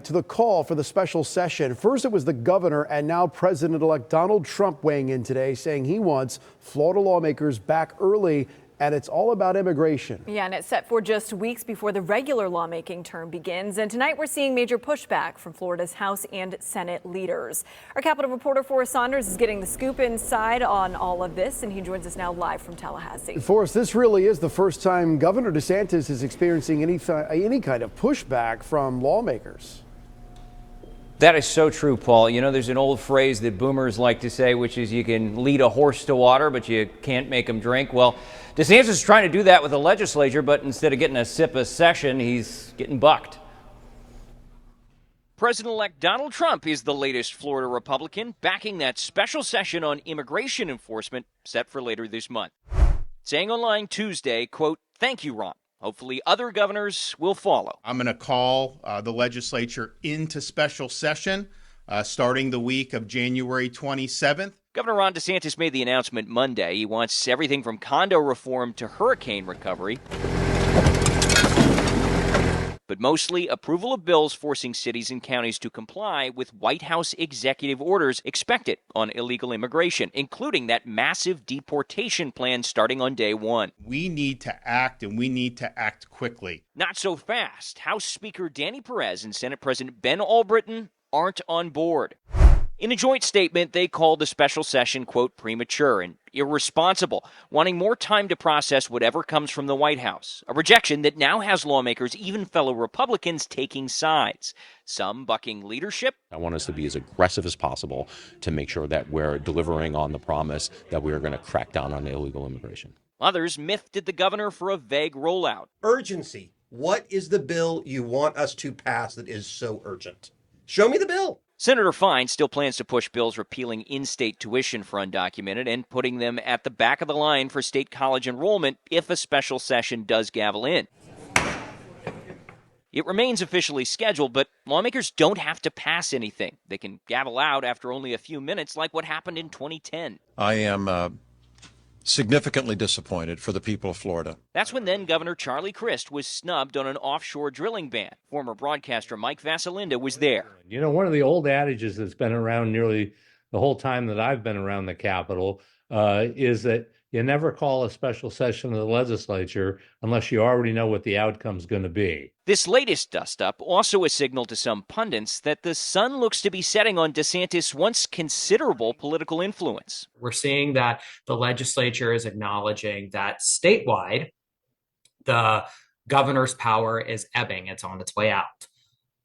to the call for the special session. First, it was the governor and now President-elect Donald Trump weighing in today, saying he wants Florida lawmakers back early, and it's all about immigration. Yeah, and it's set for just weeks before the regular lawmaking term begins. And tonight we're seeing major pushback from Florida's House and Senate leaders. Our Capitol reporter Forrest Saunders is getting the scoop inside on all of this, and he joins us now live from Tallahassee. Forrest, this really is the first time Governor DeSantis is experiencing any kind of pushback from lawmakers. That is so true, Paul. You know, there's an old phrase that boomers like to say, which is you can lead a horse to water, but you can't make him drink. Well, DeSantis is trying to do that with the legislature, but instead of getting a sip a session, he's getting bucked. President-elect Donald Trump is the latest Florida Republican, backing that special session on immigration enforcement set for later this month. Saying online Tuesday, quote, "Thank you, Ron. Hopefully other governors will follow." I'm going to call the legislature into special session starting the week of January 27th. Governor Ron DeSantis made the announcement Monday. He wants everything from condo reform to hurricane recovery, but mostly approval of bills forcing cities and counties to comply with White House executive orders expected on illegal immigration, including that massive deportation plan starting on day one. We need to act, and we need to act quickly. Not so fast. House Speaker Danny Perez and Senate President Ben Albritton aren't on board. In a joint statement, they called the special session, quote, premature and irresponsible, wanting more time to process whatever comes from the White House, a rejection that now has lawmakers, even fellow Republicans, taking sides, some bucking leadership. I want us to be as aggressive as possible to make sure that we're delivering on the promise that we are going to crack down on illegal immigration. Others miffed the governor for a vague rollout. Urgency. What is the bill you want us to pass that is so urgent? Show me the bill. Senator Fine still plans to push bills repealing in-state tuition for undocumented and putting them at the back of the line for state college enrollment if a special session does gavel in. It remains officially scheduled, but lawmakers don't have to pass anything. They can gavel out after only a few minutes, like what happened in 2010. I am significantly disappointed for the people of Florida. That's when then Governor Charlie Crist was snubbed on an offshore drilling ban. Former broadcaster Mike Vasalinda was there. You know, one of the old adages that's been around nearly the whole time that I've been around the Capitol is that you never call a special session of the legislature unless you already know what the outcome's going to be. This latest dust-up also a signal to some pundits that the sun looks to be setting on DeSantis' once considerable political influence. We're seeing that the legislature is acknowledging that statewide, the governor's power is ebbing. It's on its way out.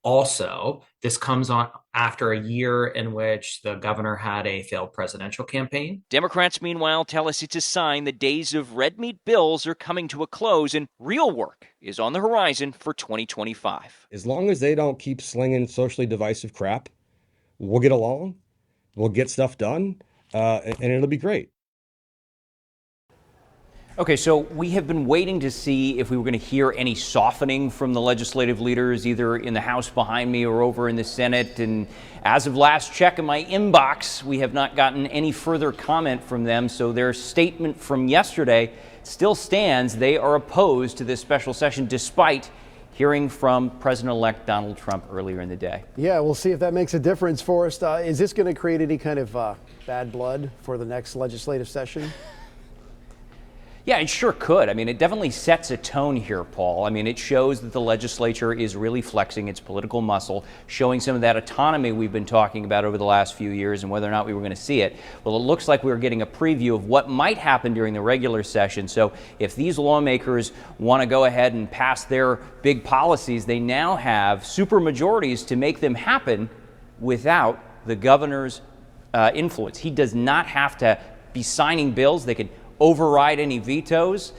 Also, this comes on after a year in which the governor had a failed presidential campaign. Democrats, meanwhile, tell us it's a sign the days of red meat bills are coming to a close and real work is on the horizon for 2025. As long as they don't keep slinging socially divisive crap, we'll get along, we'll get stuff done, and it'll be great. Okay, so we have been waiting to see if we were going to hear any softening from the legislative leaders, either in the House behind me or over in the Senate. And as of last check in my inbox, we have not gotten any further comment from them. So their statement from yesterday still stands. They are opposed to this special session, despite hearing from President-elect Donald Trump earlier in the day. Yeah, we'll see if that makes a difference for us. Is this going to create any kind of bad blood for the next legislative session? Yeah, it sure could. I mean, it definitely sets a tone here, Paul. I mean, it shows that the legislature is really flexing its political muscle, showing some of that autonomy we've been talking about over the last few years and whether or not we were going to see it. Well, it looks like we're getting a preview of what might happen during the regular session. So if these lawmakers want to go ahead and pass their big policies, they now have supermajorities to make them happen without the governor's influence. He does not have to be signing bills. They could override any vetoes.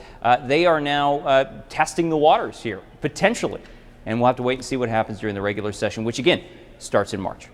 They are now testing the waters here, potentially. And we'll have to wait and see what happens during the regular session, which again starts in March.